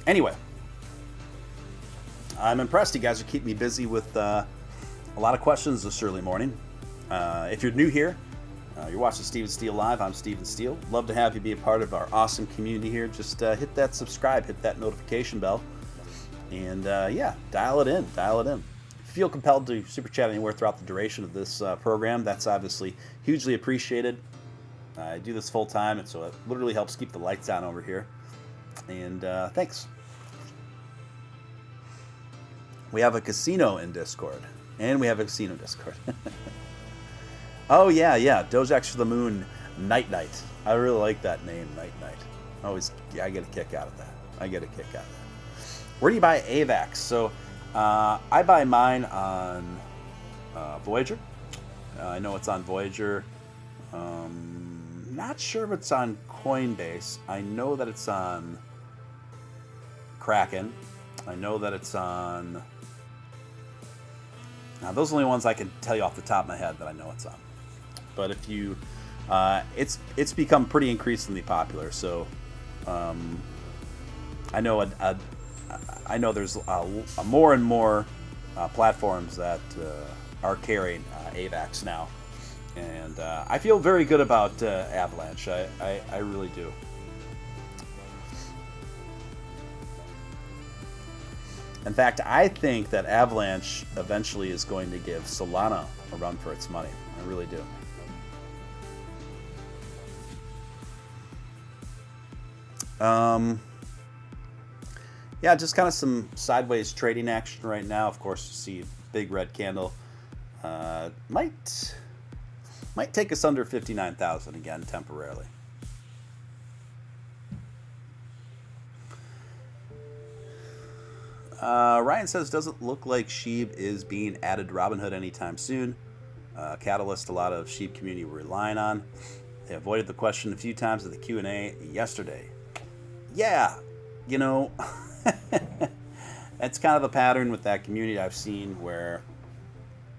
Anyway, I'm impressed. You guys are keeping me busy with a lot of questions this early morning. If you're new here, you're watching Steele Live. I'm Steele. Love to have you be a part of our awesome community here. Just hit that subscribe, hit that notification bell, and dial it in. If you feel compelled to super chat anywhere throughout the duration of this program, that's obviously hugely appreciated. I do this full time, and so it literally helps keep the lights on over here. And thanks. We have a casino in Discord, and we have a casino Discord. Oh yeah, Dogecoin for the Moon, Night. I really like that name, Night. I get a kick out of that. Where do you buy AVAX? So I buy mine on Voyager. I know it's on Voyager. Not sure if it's on Coinbase. I know that it's on Kraken. I know that it's on... Now, those are the only ones I can tell you off the top of my head that I know it's on. But if you... it's become pretty increasingly popular, so... I know there's more and more platforms that are carrying AVAX now. And I feel very good about Avalanche. I really do. In fact, I think that Avalanche eventually is going to give Solana a run for its money. I really do. Yeah, just kind of some sideways trading action right now. Of course, you see big red candle. Might take us under 59,000 again temporarily. Ryan says, doesn't look like SHIB is being added to Robinhood anytime soon. Catalyst a lot of SHIB community were relying on. They avoided the question a few times at the Q&A yesterday. Yeah, it's kind of a pattern with that community I've seen where,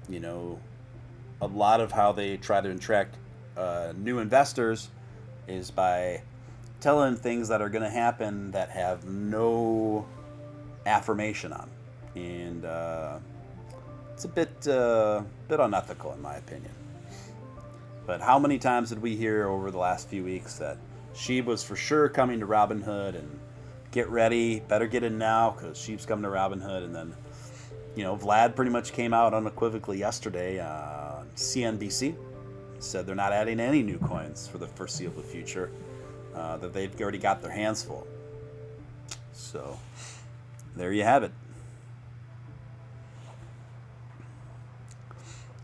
you know, a lot of how they try to attract new investors is by telling things that are going to happen that have no affirmation on, and it's a bit unethical in my opinion. But how many times did we hear over the last few weeks that SHIB was for sure coming to Robinhood, and get ready, better get in now because SHIB's coming to Robinhood, and then, you know, Vlad pretty much came out unequivocally yesterday on CNBC, said they're not adding any new coins for the foreseeable future, that they've already got their hands full. So there you have it.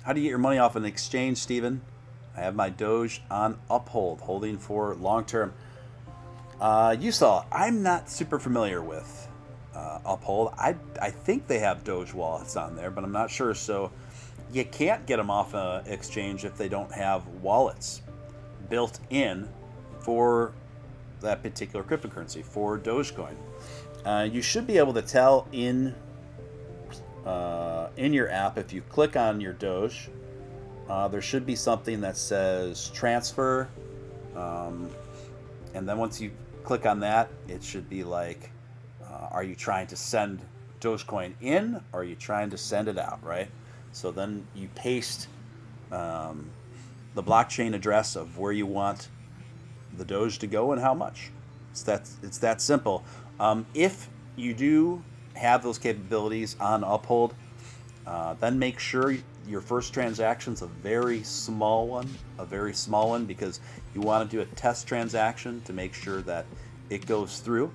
How do you get your money off an exchange, Steven? I have my Doge on Uphold, holding for long term. You saw, I'm not super familiar with Uphold. I think they have Doge wallets on there, but I'm not sure. So you can't get them off an exchange if they don't have wallets built in for that particular cryptocurrency, for Dogecoin. You should be able to tell in your app, if you click on your Doge, there should be something that says transfer, and then once you click on that, it should be like, are you trying to send Dogecoin in, or are you trying to send it out, right? So then you paste the blockchain address of where you want the Doge to go and how much. It's that simple. If you do have those capabilities on Uphold, then make sure your first transaction's a very small one, because you want to do a test transaction to make sure that it goes through,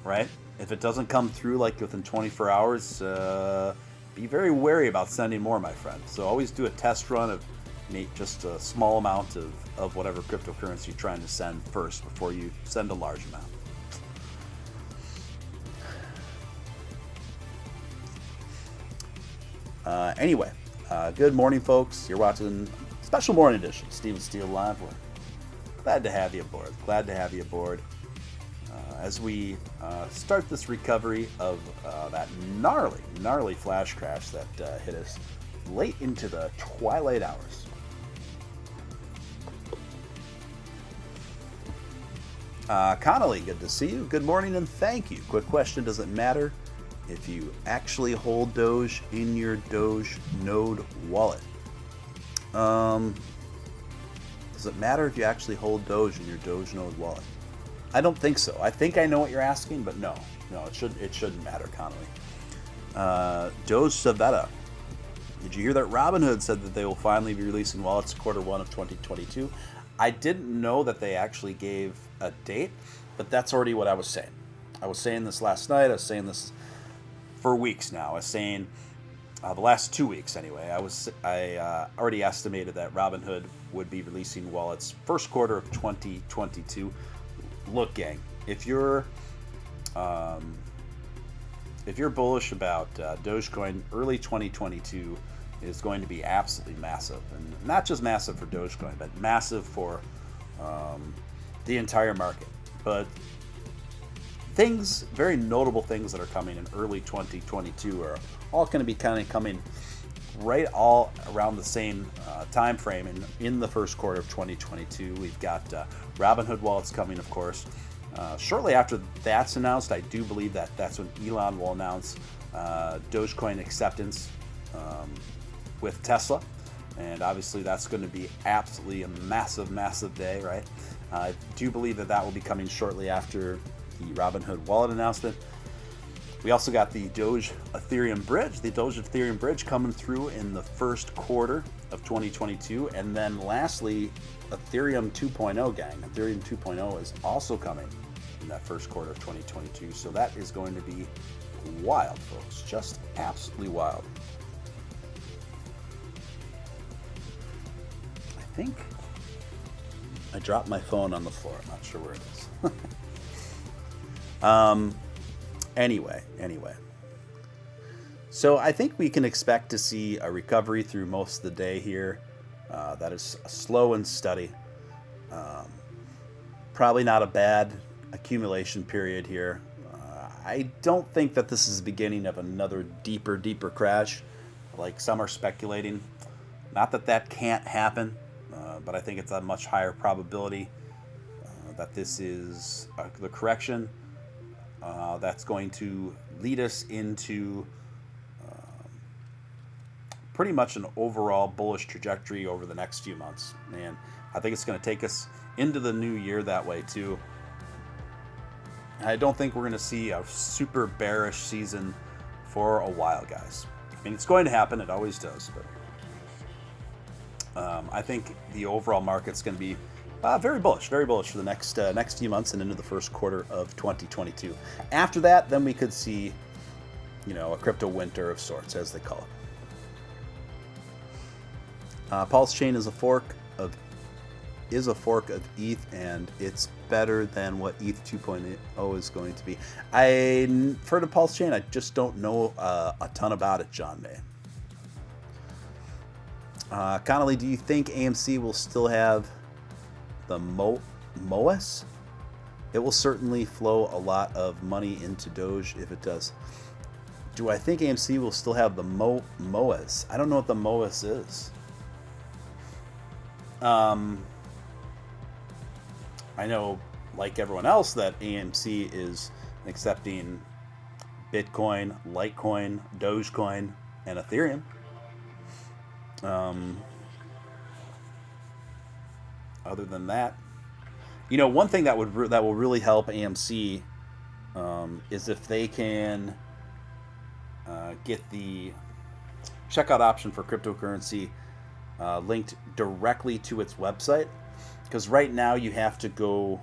right? If it doesn't come through like within 24 hours, be very wary about sending more, my friend. So always do a test run of just a small amount of whatever cryptocurrency you're trying to send first before you send a large amount. Anyway, good morning, folks. You're watching special morning edition, Steele Live. We're glad to have you aboard. As we start this recovery of that gnarly flash crash that hit us late into the twilight hours. Connolly, good to see you. Good morning and thank you. Quick question: does it matter if you actually hold Doge in your Doge node wallet? Does it matter if you actually hold Doge in your Doge node wallet? I don't think so. I think I know what you're asking, but no, it shouldn't matter, Connolly. Doge Savetta. Did you hear that Robinhood said that they will finally be releasing wallets Q1 of 2022? I didn't know that they actually gave a date, but that's already what I was saying. I was saying this last night. I was saying this for weeks now. I was saying the last 2 weeks anyway. I already estimated that Robinhood would be releasing wallets first quarter of 2022. Look, gang, if you're bullish about Dogecoin, early 2022 is going to be absolutely massive, and not just massive for Dogecoin, but massive for the entire market. But very notable things that are coming in early 2022 are all going to be kind of coming right all around the same time frame in the first quarter of 2022. We've got Robinhood wallets coming, of course. Shortly after that's announced, I do believe that's when Elon will announce Dogecoin acceptance with Tesla. And obviously that's going to be absolutely a massive day, right? I do believe that will be coming shortly after the Robinhood wallet announcement. We also got the Doge Ethereum bridge coming through in the first quarter of 2022. And then lastly, Ethereum 2.0, gang. Ethereum 2.0 is also coming in that first quarter of 2022. So that is going to be wild, folks. Just absolutely wild. I think I dropped my phone on the floor. I'm not sure where it is. Anyway. So I think we can expect to see a recovery through most of the day here. That is slow and steady. Probably not a bad accumulation period here. I don't think that this is the beginning of another deeper crash, like some are speculating. Not that that can't happen, but I think it's a much higher probability that this is the correction that's going to lead us into pretty much an overall bullish trajectory over the next few months. And I think it's going to take us into the new year that way too. I don't think we're going to see a super bearish season for a while, guys. I mean, it's going to happen. It always does. But I think the overall market's going to be very bullish for the next few months and into the first quarter of 2022. After that, then we could see, a crypto winter of sorts, as they call it. Pulse Chain is a fork of ETH, and it's better than what ETH 2.0 is going to be. I've heard of Pulse Chain. I just don't know a ton about it, John May. Connolly, do you think AMC will still have the MOAS? It will certainly flow a lot of money into Doge if it does. Do I think AMC will still have the MOAS? I don't know what the MOAS is. I know, like everyone else, that AMC is accepting Bitcoin, Litecoin, Dogecoin, and Ethereum. Other than that, one thing that will really help AMC is if they can get the checkout option for cryptocurrency linked directly to its website. Because right now you have to go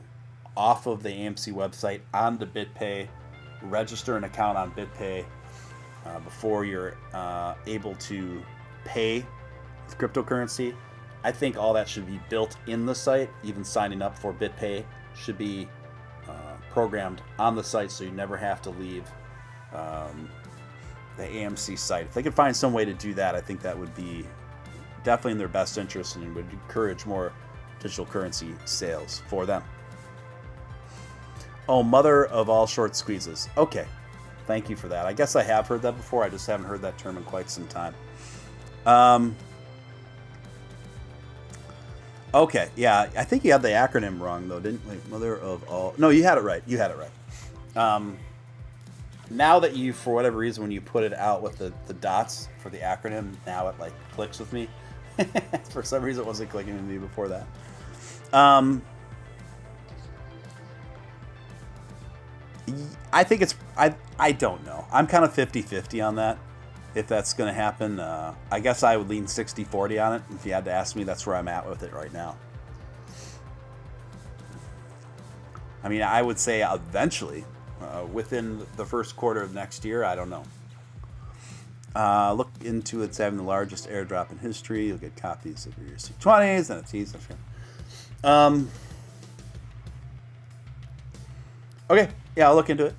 off of the AMC website onto BitPay, register an account on BitPay before you're able to pay with cryptocurrency. I think all that should be built in the site. Even signing up for BitPay should be programmed on the site, so you never have to leave the AMC site. If they could find some way to do that, I think that would be definitely in their best interest and would encourage more digital currency sales for them. Oh, mother of all short squeezes. Okay, thank you for that. I guess I have heard that before. I just haven't heard that term in quite some time. Okay, yeah, I think you had the acronym wrong though, didn't you? Mother of all. No, you had it right. Now that you, for whatever reason, when you put it out with the dots for the acronym, now it like clicks with me. For some reason, it wasn't clicking with me before that. I think it's, I don't know. I'm kind of 50-50 on that, if that's going to happen. I guess I would lean 60-40 on it. If you had to ask me, that's where I'm at with it right now. I mean, I would say eventually, within the first quarter of next year, I don't know. Look into it's having the largest airdrop in history. You'll get copies of your C20s, NFTs. Okay, yeah, I'll look into it.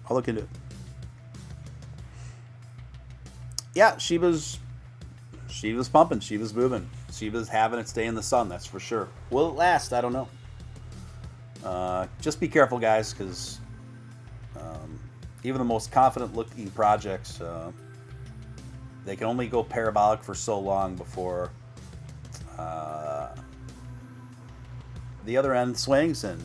Yeah, Shiba's pumping. Shiba's moving. Shiba's having its day in the sun, that's for sure. Will it last? I don't know. Just be careful, guys, because even the most confident-looking projects, they can only go parabolic for so long before the other end swings and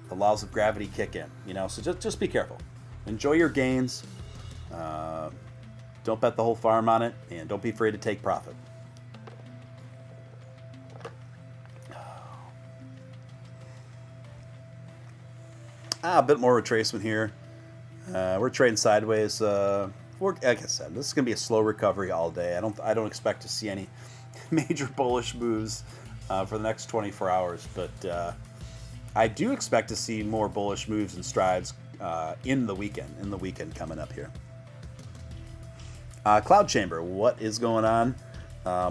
the laws of gravity kick in. So just be careful. Enjoy your gains. Don't bet the whole farm on it, and don't be afraid to take profit. A bit more retracement here. We're trading sideways. Like I said, this is going to be a slow recovery all day. I don't expect to see any major bullish moves for the next 24 hours, but I do expect to see more bullish moves and strides in the weekend coming up here. Cloud Chamber, what is going on?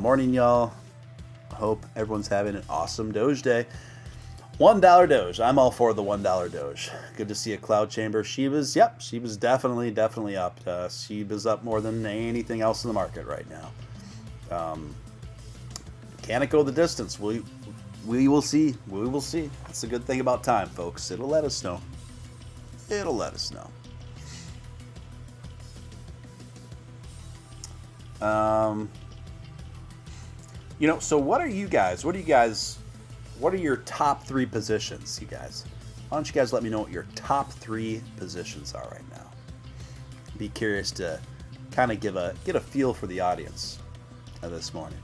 Morning, y'all. Hope everyone's having an awesome Doge day. $1 Doge. I'm all for the $1 Doge. Good to see a Cloud Chamber. Shiba's definitely up. Shiba's up more than anything else in the market right now. Can it go the distance? We will see. We will see. That's the good thing about time, folks. It'll let us know. You know, so what are you guys? What are your top 3 positions, you guys? Why don't you guys let me know what your top 3 positions are right now? Be curious to kind of get a feel for the audience this morning.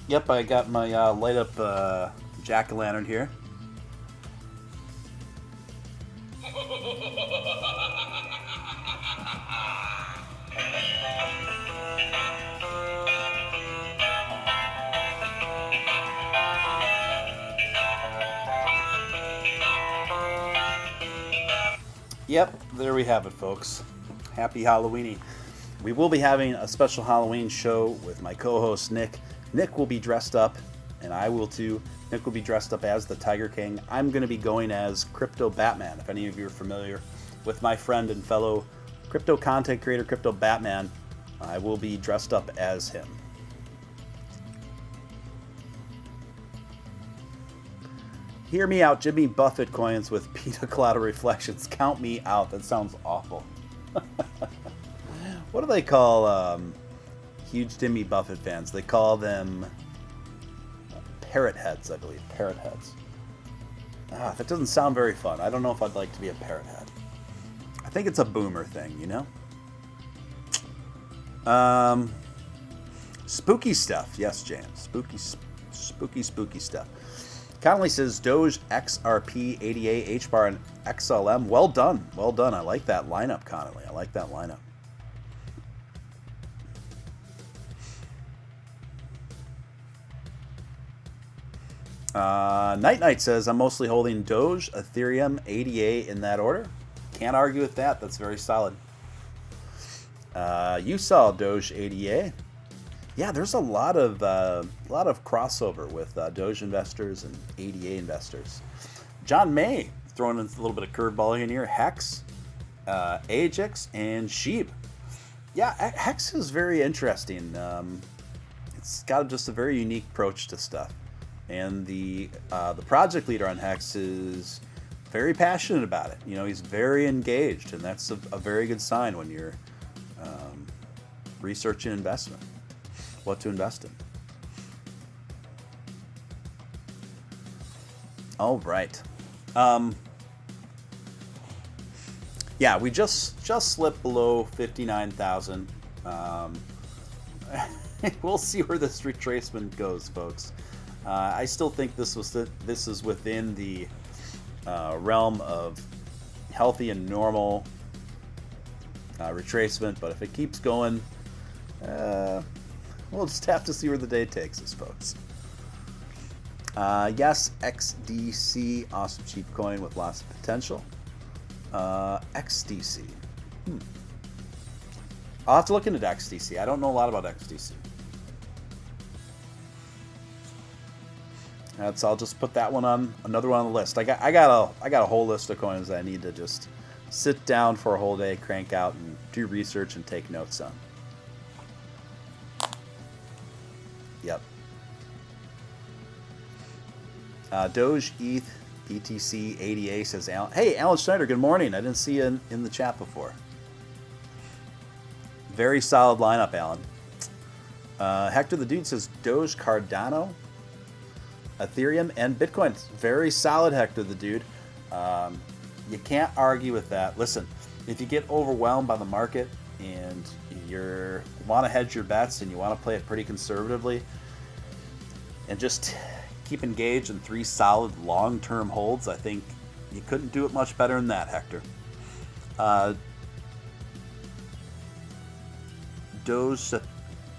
Yep, I got my light up jack-o'-lantern here. Yep, there we have it, folks. Happy Halloweeny. We will be having a special Halloween show with my co-host Nick. Nick will be dressed up, and I will too. Nick will be dressed up as the Tiger King. I'm going to be going as Crypto Batman. If any of you are familiar with my friend and fellow crypto content creator, Crypto Batman, I will be dressed up as him. Hear me out, Jimmy Buffett coins with pina colada reflections. Count me out. That sounds awful. What do they call huge Jimmy Buffett fans? They call them parrot heads, I believe. Parrot heads. That doesn't sound very fun. I don't know if I'd like to be a parrot head. I think it's a boomer thing, you know? Spooky stuff. Yes, James. Spooky stuff. Connolly says Doge, XRP, ADA, HBAR, and XLM. Well done. Well done. I like that lineup, Connolly. I like that lineup. Night says I'm mostly holding Doge, Ethereum, ADA in that order. Can't argue with that. That's very solid. You saw Doge, ADA. Yeah, there's a lot of crossover with Doge investors and ADA investors. John May throwing in a little bit of curveball in here. Hex, Ajax, and SHIB. Yeah, Hex is very interesting. It's got just a very unique approach to stuff, and the project leader on Hex is very passionate about it. You know, he's very engaged, and that's a very good sign when you're researching investment. What to invest in. All right. Yeah, we just slipped below 59,000. We'll see where this retracement goes, folks. I still think this is within the realm of healthy and normal retracement, but if it keeps going, we'll just have to see where the day takes us, folks. Yes, XDC, awesome cheap coin with lots of potential. XDC. I'll have to look into XDC. I don't know a lot about XDC. I'll just put that one on another one on the list. I got a whole list of coins that I need to just sit down for a whole day, crank out, and do research and take notes on. Yep. Doge, ETH, BTC, ADA, says Alan. Hey, Alan Schneider, good morning. I didn't see you in the chat before. Very solid lineup, Alan. Hector the Dude says Doge, Cardano, Ethereum, and Bitcoin. Very solid, Hector the Dude. You can't argue with that. Listen, if you get overwhelmed by the market and you want to hedge your bets and you want to play it pretty conservatively and just keep engaged in 3 solid long-term holds, I think you couldn't do it much better than that, Hector. Doge,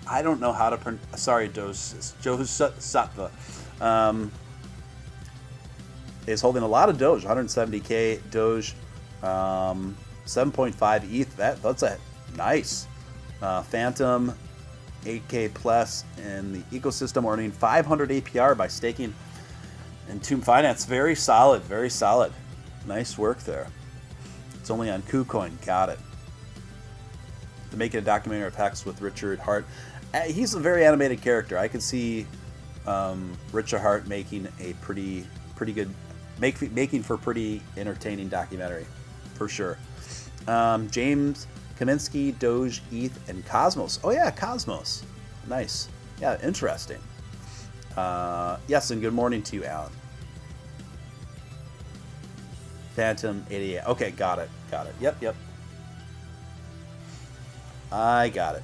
I don't know how to pronounce. Sorry, Doge Sattva is holding a lot of Doge, 170k Doge, 7.5 ETH. That's a nice. Phantom, 8k plus in the ecosystem, earning 500 APR by staking in Tomb Finance. Very solid, very solid. Nice work there. It's only on KuCoin. Got it. To make it a documentary of Hex with Richard Hart. He's a very animated character. I could see Richard Hart making a pretty good, making for pretty entertaining documentary for sure. James Kaminsky, Doge, ETH, and Cosmos. Oh yeah, Cosmos. Nice. Yeah, interesting. Yes, and good morning to you, Alan. Phantom 88. Okay, got it. Got it. Yep. I got it.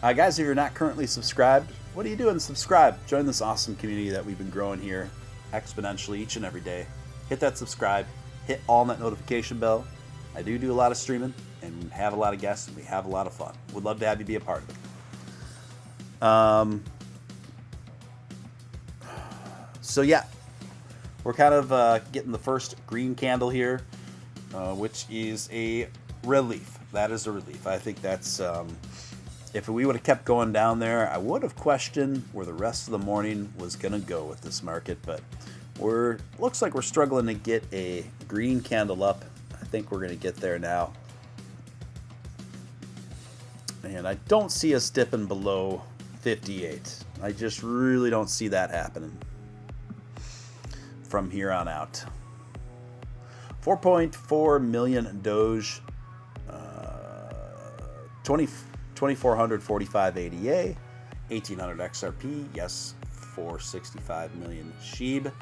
Guys, if you're not currently subscribed, what are you doing? Subscribe. Join this awesome community that we've been growing here exponentially each and every day. Hit that subscribe. Hit all that notification bell. I do a lot of streaming and have a lot of guests, and we have a lot of fun. Would love to have you be a part of it. So yeah, we're kind of getting the first green candle here, which is a relief. That is a relief. I think that's, if we would have kept going down there, I would have questioned where the rest of the morning was going to go with this market, but looks like we're struggling to get a green candle up. I think we're going to get there now. And I don't see us dipping below 58. I just really don't see that happening from here on out. 4.4 million Doge, 2,445 ADA, 1,800 XRP, yes, 465 million SHIB,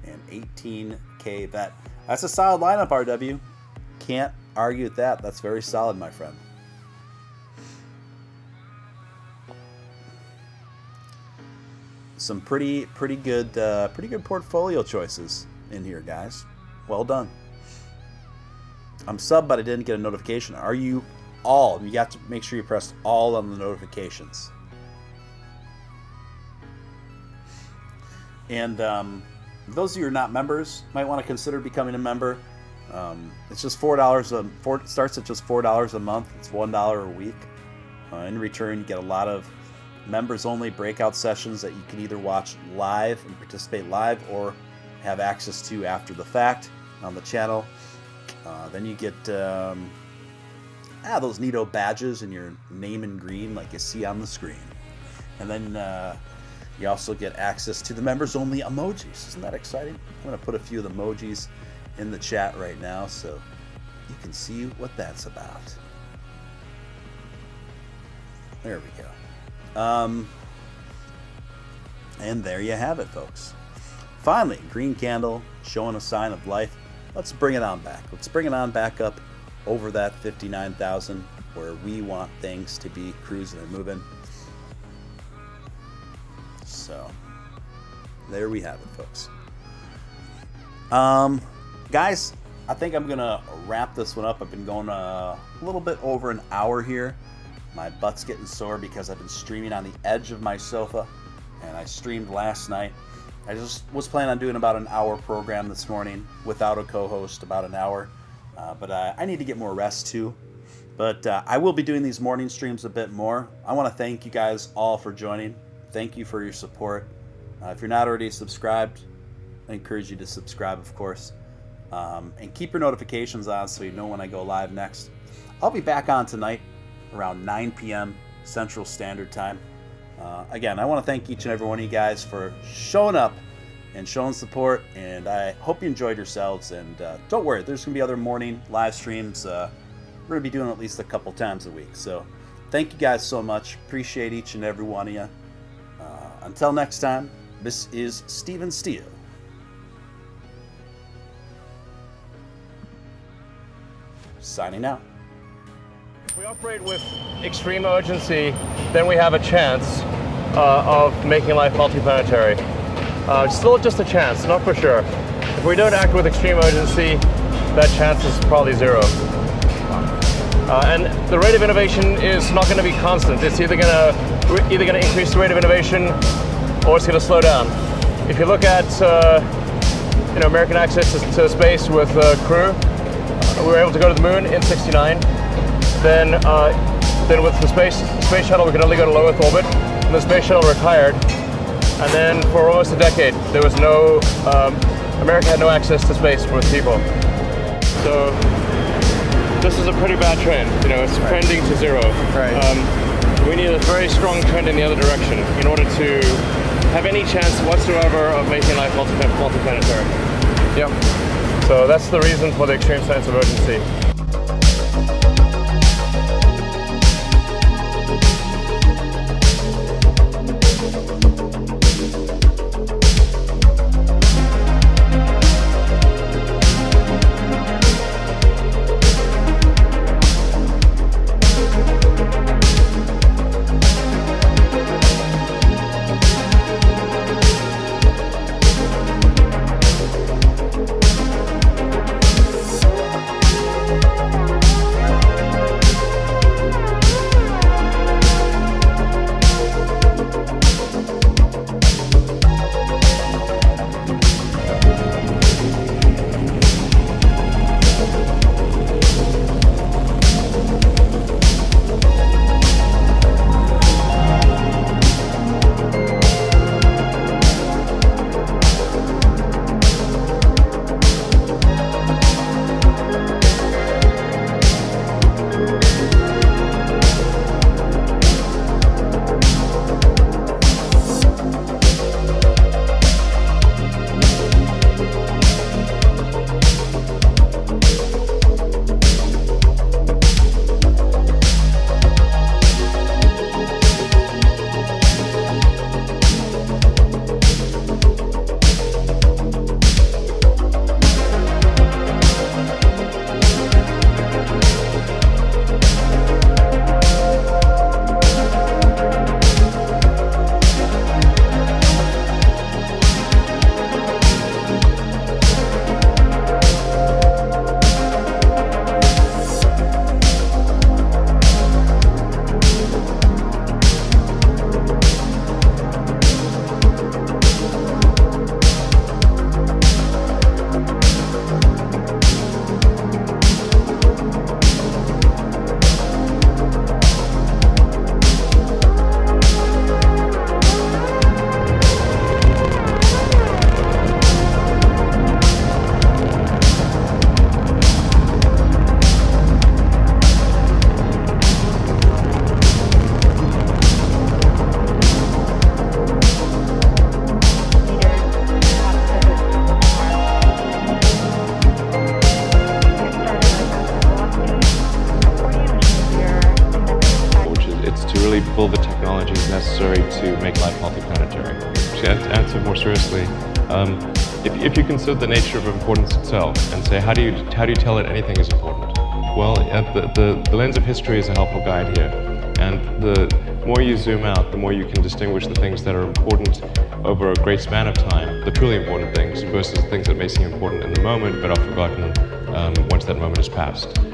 and 18K VET. That's a solid lineup, RW. Can't argue with that. That's very solid, my friend. Some pretty good portfolio choices in here, guys. Well done. I'm subbed, but I didn't get a notification. Are you all? You got to make sure you press all on the notifications. And those of you who are not members might want to consider becoming a member. It's just $4. Starts at just $4 a month. It's $1 a week. In return, you get a lot of members-only breakout sessions that you can either watch live and participate live, or have access to after the fact on the channel. Then you get those neato badges and your name in green like you see on the screen. And then you also get access to the members-only emojis. Isn't that exciting? I'm going to put a few of the emojis in the chat right now so you can see what that's about. There we go. And there you have it, folks. Finally, green candle showing a sign of life. Let's bring it on back. Let's bring it on back up over that 59,000 where we want things to be cruising and moving. So there we have it, folks. Guys, I think I'm gonna wrap this one up. I've been going a little bit over an hour here. My butt's getting sore because I've been streaming on the edge of my sofa, and I streamed last night. I just was planning on doing about an hour program this morning without a co-host, about an hour. But I need to get more rest too. But I will be doing these morning streams a bit more. I want to thank you guys all for joining. Thank you for your support. If you're not already subscribed, I encourage you to subscribe, of course. And keep your notifications on so you know when I go live next. I'll be back on tonight around 9 p.m. Central Standard Time. Again, I want to thank each and every one of you guys for showing up and showing support, and I hope you enjoyed yourselves. And don't worry, there's going to be other morning live streams. We're going to be doing at least a couple times a week. So thank you guys so much. Appreciate each and every one of you. Until next time, this is Steele. Signing out. If we operate with extreme urgency, then we have a chance of making life multiplanetary. Still just a chance, not for sure. If we don't act with extreme urgency, that chance is probably zero. And the rate of innovation is not going to be constant. It's either going to increase the rate of innovation, or it's going to slow down. If you look at American access to space with Crew, we were able to go to the moon in '69. Then with the space shuttle, we could only go to low Earth orbit. And the space shuttle retired. And then for almost a decade, there was America had no access to space with people. So this is a pretty bad trend. It's trending to zero. Right. We need a very strong trend in the other direction in order to have any chance whatsoever of making life multiplanetary. Yep. So So that's the reason for the extreme sense of urgency. build the technologies necessary to make life multiplanetary. To answer more seriously, if you consider the nature of importance itself and say, how do you tell that anything is important? Well, the lens of history is a helpful guide here. And the more you zoom out, the more you can distinguish the things that are important over a great span of time, the truly important things, versus the things that may seem important in the moment but are forgotten once that moment has passed.